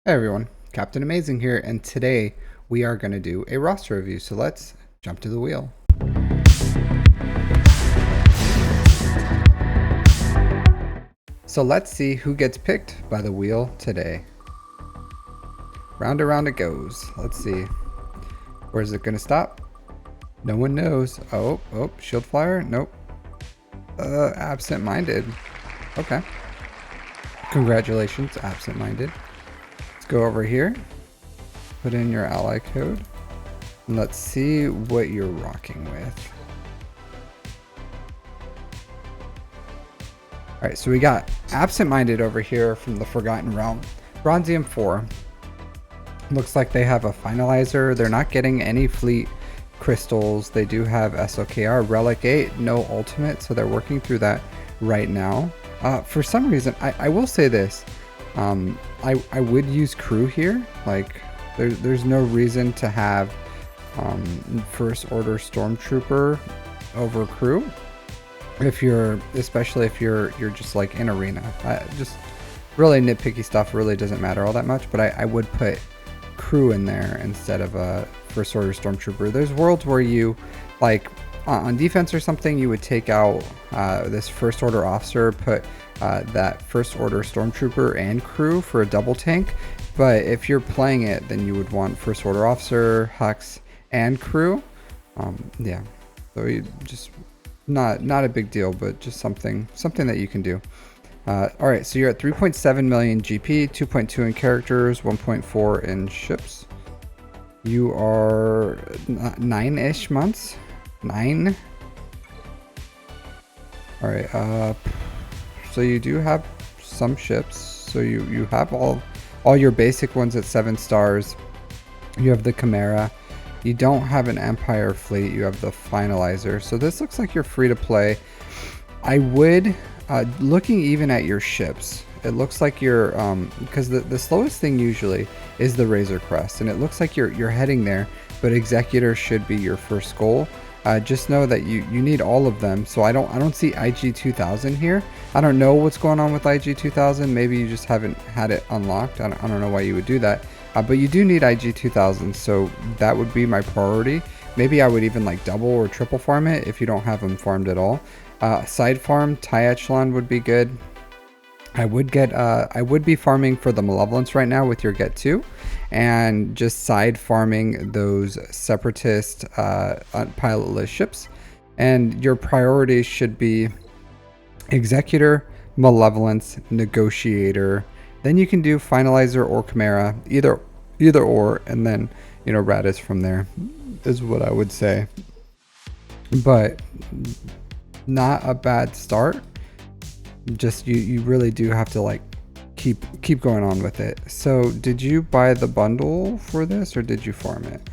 Hey everyone, Captain Amazing here, and today we are going to do a roster review, so let's jump to the wheel. So let's see who gets picked by the wheel today. Round around it goes. Let's see. Where's it going to stop? No one knows. Oh, shield flyer? Nope. Absent-minded. Okay. Congratulations, Absent-minded. Let's go over here. Put in your ally code. And let's see what you're rocking with. Alright, so we got Absent-minded over here from the Forgotten Realm. Bronzium 4. Looks like they have a finalizer. They're not getting any fleet crystals. They do have SOKR, Relic 8, no ultimate, so they're working through that right now. For some reason, I will say this. I would use crew here. Like, there's no reason to have First Order Stormtrooper over crew. Especially if you're just like in arena. Just really nitpicky stuff really doesn't matter all that much, but I would put crew in there instead of a First Order Stormtrooper. There's worlds where you, like on defense or something, you would take out this First Order officer, put that First Order Stormtrooper and crew for a double tank. But if you're playing it, then you would want First Order officer, Hux, and crew. Yeah, so you just not a big deal, but just something that you can do. All right, so you're at 3.7 million GP, 2.2 in characters, 1.4 in ships. You are 9-ish months. 9. All right. So you do have some ships. So you have all your basic ones at 7 stars. You have the Chimera. You don't have an Empire fleet. You have the Finalizer. So this looks like you're free to play. I would, looking even at your ships, it looks like you're, because the slowest thing usually is the Razor Crest, and it looks like you're heading there, but Executor should be your first goal. Just know that you need all of them. So I don't see IG 2000 here. I don't know what's going on with IG 2000. Maybe you just haven't had it unlocked. I don't know why you would do that. But you do need IG 2000, so that would be my priority. Maybe I would even like double or triple farm it if you don't have them farmed at all. Side farm, TIE Echelon would be good. I would be farming for the Malevolence right now with your Get 2, and just side farming those Separatist pilotless ships. And your priorities should be Executor, Malevolence, Negotiator. Then you can do Finalizer or Chimera, either or, and then, you know, Radis from there is what I would say. But not a bad start. Just you really do have to like keep going on with it. So did you buy the bundle for this, or did you farm it?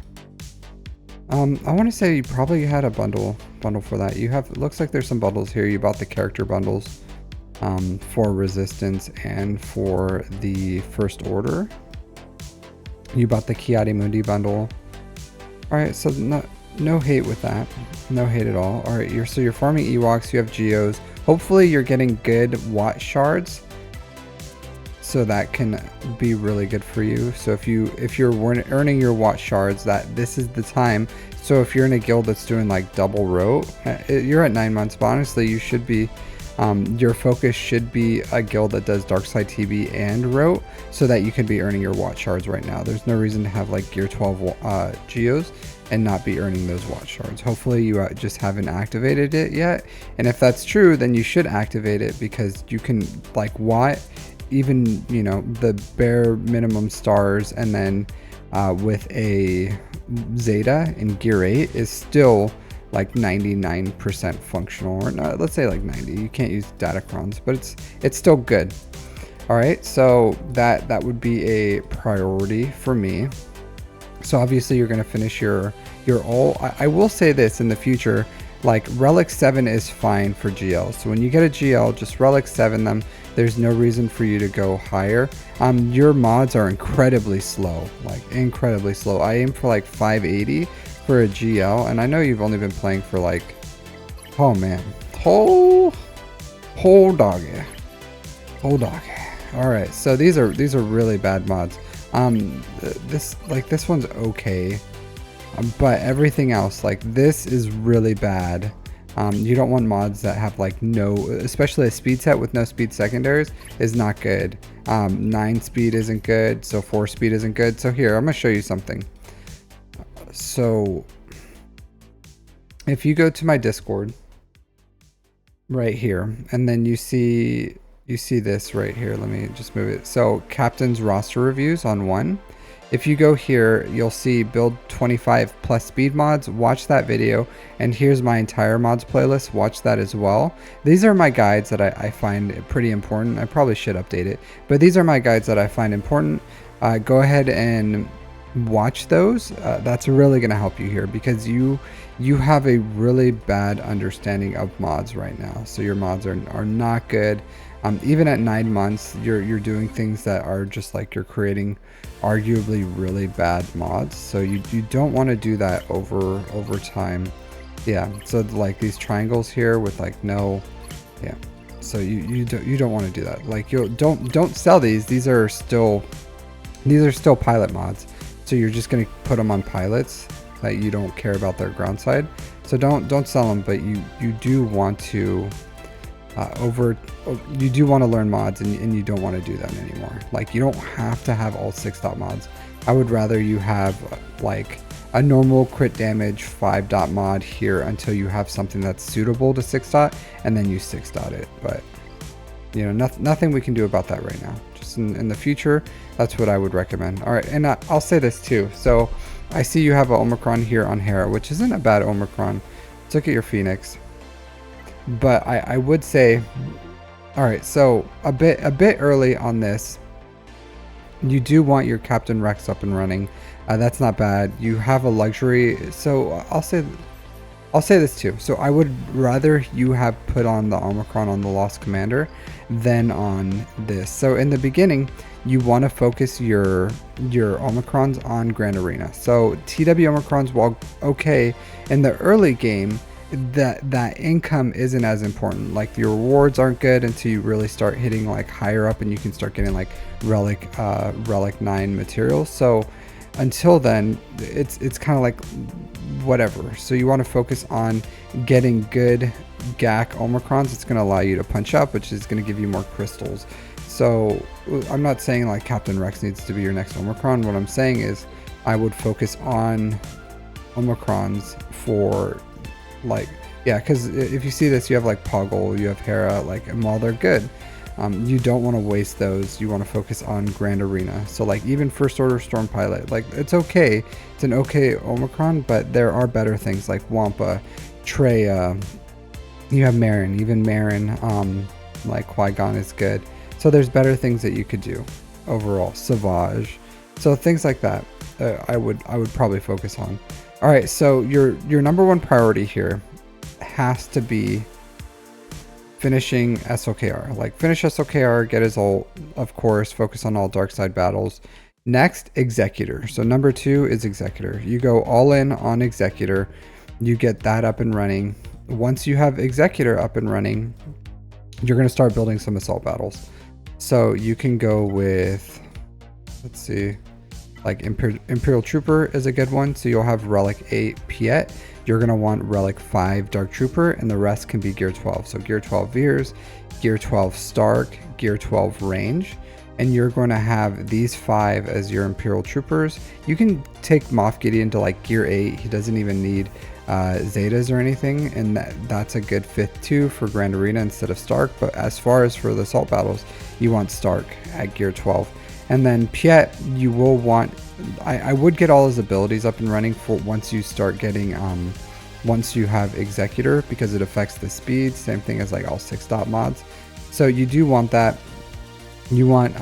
I want to say you probably had a bundle for that. You have, it looks like there's some bundles here. You bought the character bundles for Resistance and for the First Order. You bought the Kiadi Mundi bundle. All right, so no hate with that. No hate at all. All right, you're farming Ewoks. You have Geos. Hopefully you're getting good Watt shards, so that can be really good for you. So if you're earning your Watt shards, this is the time. So if you're in a guild that's doing like double rote, you're at 9 months, but honestly you should be, your focus should be a guild that does Darkside TB and rote, so that you can be earning your Watt shards right now. There's no reason to have like Gear 12 Geos and not be earning those Watt shards. Hopefully you just haven't activated it yet, and if that's true, then you should activate it, because you can like Watt even, you know, the bare minimum stars, and then with a Zeta in Gear 8 is still like 99% functional, or not, let's say like 90. You can't use Datacrons, but it's still good. All right, so that would be a priority for me. So obviously you're going to finish your all. I will say this in the future, like Relic 7 is fine for GL. So when you get a GL, just Relic 7 them. There's no reason for you to go higher. Your mods are incredibly slow, like incredibly slow. I aim for like 580 for a GL, and I know you've only been playing for like, oh man, whole doggy. All right, so these are really bad mods. This one's okay. But everything else, like this is really bad. You don't want mods that have like no, especially a speed set with no speed secondaries is not good. 9 speed isn't good, so 4 speed isn't good. So here, I'm gonna show you something. So if you go to my Discord right here, and then you see this right here. Let me just move it. So captain's roster reviews on 1. If you go here, you'll see build 25 plus speed mods. Watch that video, and here's my entire mods playlist. Watch that as well. These are my guides that I find pretty important. I probably should update it, but these are my guides that I find important. Go ahead and watch those. That's really going to help you here, because you have a really bad understanding of mods right now. So your mods are not good. Even at 9 months, you're doing things that are just like you're creating arguably really bad mods. So you don't want to do that over time. Yeah, so like these triangles here with like no, yeah, so you don't want to do that. Like don't sell these. These are still pilot mods, so you're just going to put them on pilots that you don't care about their ground side. So don't sell them, but you do want to you do want to learn mods, and you don't want to do that anymore. Like you don't have to have all 6 dot mods. I would rather you have like a normal crit damage 5 dot mod here until you have something that's suitable to 6 dot, and then you 6 dot it. But you know, nothing we can do about that right now. Just in the future, that's what I would recommend. All right, and I'll say this too. So I see you have an Omicron here on Hera, which isn't a bad Omicron. Let's look at your Phoenix. But I would say, all right, so a bit early on this, you do want your Captain Rex up and running. That's not bad. You have a luxury. So I'll say this too. So I would rather you have put on the Omicron on the Lost Commander than on this. So in the beginning, you want to focus your Omicrons on Grand Arena. So TW Omicrons, while okay in the early game, that income isn't as important. Like your rewards aren't good until you really start hitting like higher up, and you can start getting like relic 9 materials. So until then, it's kind of like whatever. So you want to focus on getting good GAC Omicrons. It's going to allow you to punch up, which is going to give you more crystals. So I'm not saying like Captain Rex needs to be your next Omicron. What I'm saying is I would focus on Omicrons for like, yeah, because if you see this, you have like Poggle, you have Hera, like, and while they're good, you don't want to waste those. You want to focus on Grand Arena. So like even First Order Storm Pilot, like it's okay, it's an okay Omicron, but there are better things like Wampa, Treya, you have Marin, even Marin, like Qui-Gon is good. So there's better things that you could do overall. Savage, so things like that, I would probably focus on. All right, so your number 1 priority here has to be finishing SOKR. Like finish SOKR, get his ult, of course, focus on all dark side battles. Next, Executor. So number 2 is Executor. You go all in on Executor, you get that up and running. Once you have Executor up and running, you're going to start building some assault battles. So you can go with, let's see, like Imperial Trooper is a good one. So you'll have Relic 8 Piet. You're going to want Relic 5 Dark Trooper, and the rest can be Gear 12. So Gear 12 Veers, Gear 12 Stark, Gear 12 Range. And you're going to have these 5 as your Imperial Troopers. You can take Moff Gideon to like Gear 8. He doesn't even need Zetas or anything, and that's a good 5th too for Grand Arena instead of Stark. But as far as for the assault battles, you want Stark at Gear 12. And then Piet, you will want, I would get all his abilities up and running for once you start getting, once you have Executor, because it affects the speed, same thing as like all 6 dot mods. So you do want that. You want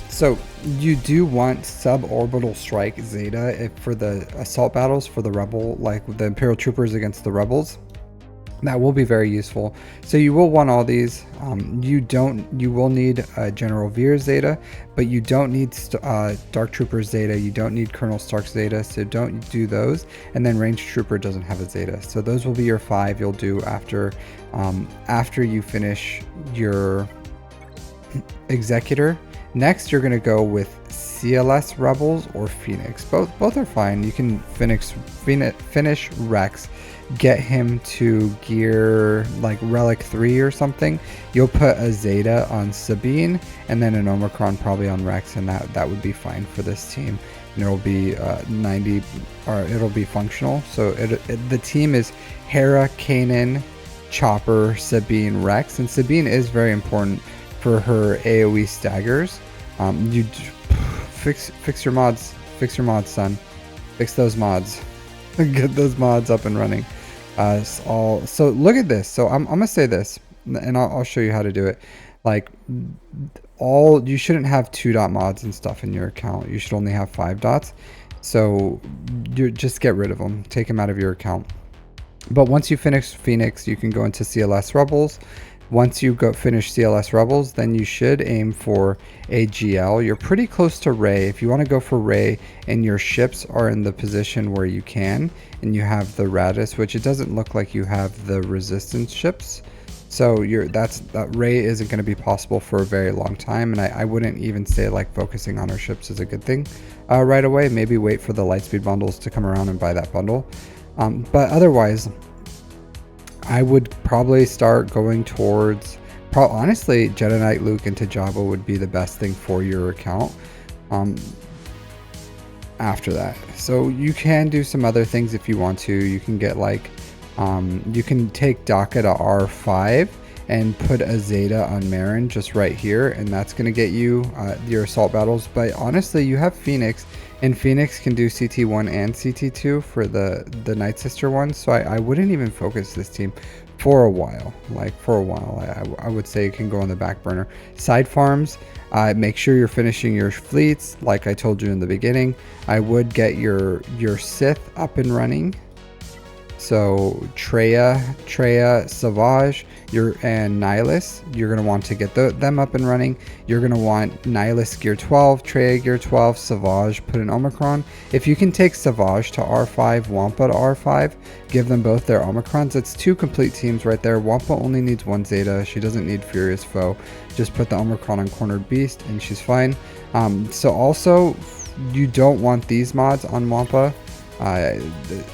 so you do want suborbital strike Zeta for the assault battles for the rebel, like the Imperial Troopers against the rebels. That will be very useful. So you will want all these. You will need General Veer Zeta, but you don't need Dark Trooper Zeta. You don't need Colonel Stark Zeta, so don't do those. And then Range Trooper doesn't have a Zeta, so those will be your 5 you'll do after you finish your Executor. Next, you're gonna go with CLS Rebels or Phoenix. Both are fine. You can finish Rex, get him to gear like Relic 3 or something. You'll put a Zeta on Sabine and then an Omicron probably on Rex, and that would be fine for this team. And it'll be 90, or it'll be functional. So the team is Hera, Kanan, Chopper, Sabine, Rex, and Sabine is very important for her AoE staggers. You fix your mods, son. Fix those mods. Get those mods up and running. So look at this. So I'm gonna say this, and I'll show you how to do it. Like you shouldn't have 2 dot mods and stuff in your account. You should only have 5 dots. So you just get rid of them. Take them out of your account. But once you finish Phoenix, you can go into CLS Rebels. Once you finish CLS Rebels, then you should aim for a GL. You're pretty close to Rey. If you want to go for Rey and your ships are in the position where you can, and you have the Radis, which it doesn't look like you have the resistance ships. So that Rey isn't going to be possible for a very long time, and I wouldn't even say like focusing on our ships is a good thing right away. Maybe wait for the Lightspeed bundles to come around and buy that bundle. But otherwise, I would probably start going towards, honestly, Jedi Knight Luke into Jabba would be the best thing for your account after that. So you can do some other things if you want to. You can get like, you can take Daka to R5 and put a Zeta on Marin just right here, and that's going to get you your assault battles. But honestly, you have Phoenix, and Phoenix can do CT1 and CT2 for the Night Sister one, so I wouldn't even focus this team for a while. I would say it can go on the back burner. Side farms, make sure you're finishing your fleets like I told you in the beginning. I would get your Sith up and running. So Traya, Savage, and Nihilus, you're going to want to get them up and running. You're going to want Nihilus gear 12, Traya gear 12, Savage, put an Omicron. If you can take Savage to R5, Wampa to R5, give them both their Omicrons. That's 2 complete teams right there. Wampa only needs 1 Zeta. She doesn't need Furious Foe. Just put the Omicron on Cornered Beast and she's fine. So also, you don't want these mods on Wampa.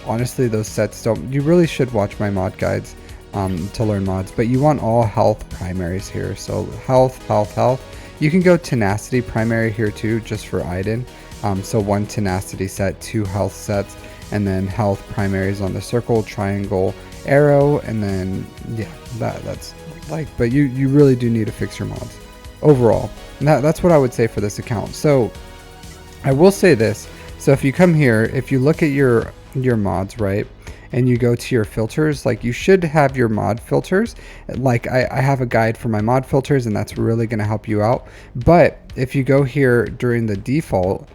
Honestly, those sets don't. You really should watch my mod guides to learn mods, but you want all health primaries here. So health. You can go tenacity primary here too, just for Iden. So 1 tenacity set, 2 health sets, and then health primaries on the circle, triangle, arrow, and then yeah, that's like. But you really do need to fix your mods overall. And that's what I would say for this account. So I will say this. So if you come here, if you look at your mods, right, and you go to your filters, like you should have your mod filters. Like I have a guide for my mod filters, and that's really going to help you out. But if you go here during the default,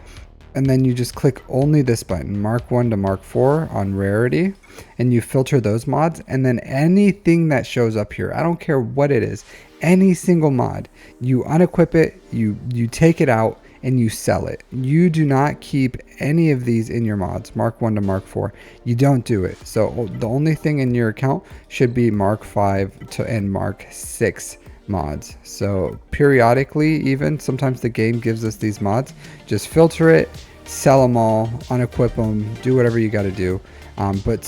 and then you just click only this button, Mark 1 to Mark 4 on rarity, and you filter those mods, and then anything that shows up here, I don't care what it is, any single mod, you unequip it, you take it out, and you sell it. You do not keep any of these in your mods, Mark 1 to Mark 4. You don't do it. So the only thing in your account should be Mark 5 to and Mark 6 mods. So periodically, even sometimes the game gives us these mods. Just filter it, sell them all, unequip them, do whatever you got to do. But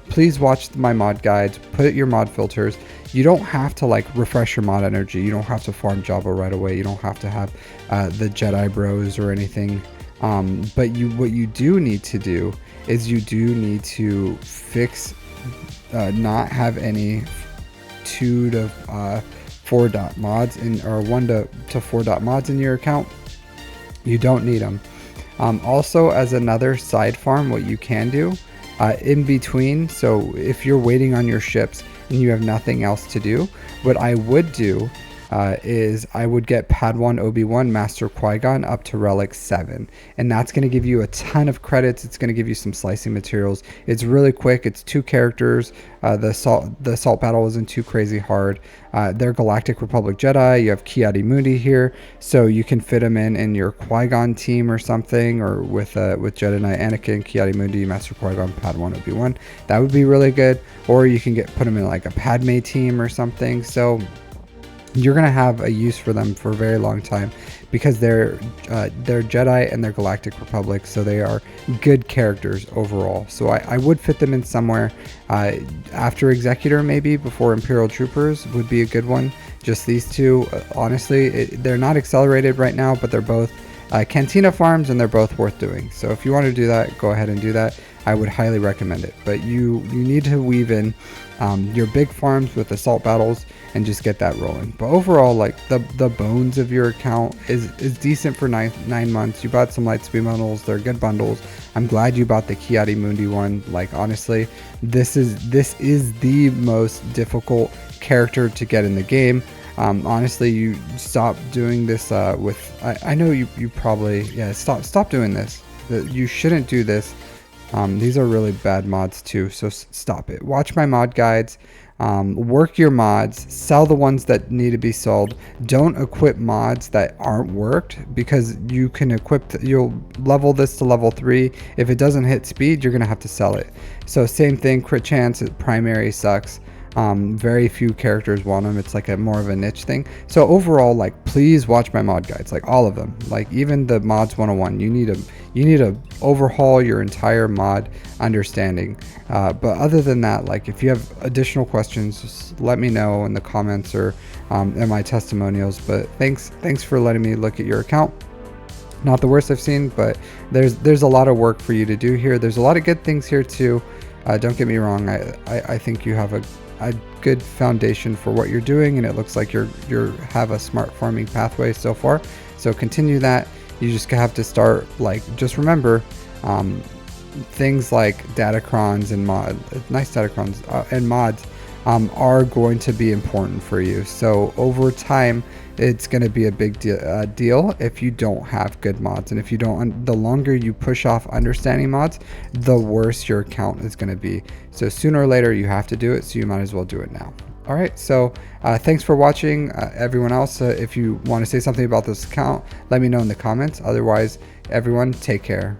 please watch my mod guides, put your mod filters. You don't have to like refresh your mod energy. You don't have to farm Java right away. You don't have to have the Jedi Bros or anything. But what you do need to do is you do need to fix, not have any 2 to 4 dot mods or 1 to 4 dot mods in your account. You don't need them. Also, as another side farm, what you can do in between, so if you're waiting on your ships and you have nothing else to do, what I would do is I would get Padawan Obi-Wan Master Qui-Gon up to Relic 7. And that's going to give you a ton of credits. It's going to give you some slicing materials. It's really quick. It's 2 characters. The assault battle isn't too crazy hard. They're Galactic Republic Jedi. You have Ki-Adi-Mundi here, so you can fit them in your Qui-Gon team or something, or with Jedi Knight Anakin, Ki-Adi-Mundi, Master Qui-Gon, Padawan Obi-Wan. That would be really good. Or you can put them in like a Padme team or something. So you're gonna have a use for them for a very long time, because they're Jedi and they're Galactic Republic, so they are good characters overall. So I would fit them in somewhere after Executor, maybe before Imperial Troopers would be a good one. Just these two, honestly, they're not accelerated right now, but they're both Cantina farms, and they're both worth doing. So if you want to do that, go ahead and do that. I would highly recommend it. But you need to weave in your big farms with assault battles and just get that rolling. But overall, like the bones of your account is decent for 9 months. You bought some Lightspeed bundles. They're good bundles. I'm glad you bought the Ki-Adi-Mundi one. Like, honestly, this is the most difficult character to get in the game. Honestly, you stop doing this with I know you probably, yeah, stop doing this. You shouldn't do this. These are really bad mods too, so stop it. Watch my mod guides. Work your mods, sell the ones that need to be sold. Don't equip mods that aren't worked, because you can you'll level this to level 3. If it doesn't hit speed, you're gonna have to sell it. So same thing, crit chance, primary sucks. Very few characters want them. It's like more of a niche thing. So overall, like, please watch my mod guides, like all of them, like even the mods 101. You need to overhaul your entire mod understanding. But other than that, like, if you have additional questions, just let me know in the comments or in my testimonials. But thanks for letting me look at your account. Not the worst I've seen, but there's a lot of work for you to do here. There's a lot of good things here too. Don't get me wrong. I think you have a good foundation for what you're doing, and it looks like you have a smart farming pathway so far. So continue that. You just have to start, like, just remember things like datacrons and nice datacrons and mods are going to be important for you. So over time, it's going to be a big deal if you don't have good mods. And if you don't, the longer you push off understanding mods, the worse your account is going to be. So sooner or later, you have to do it, so you might as well do it now. All right, so thanks for watching. Everyone else, if you want to say something about this account, let me know in the comments. Otherwise, everyone, take care.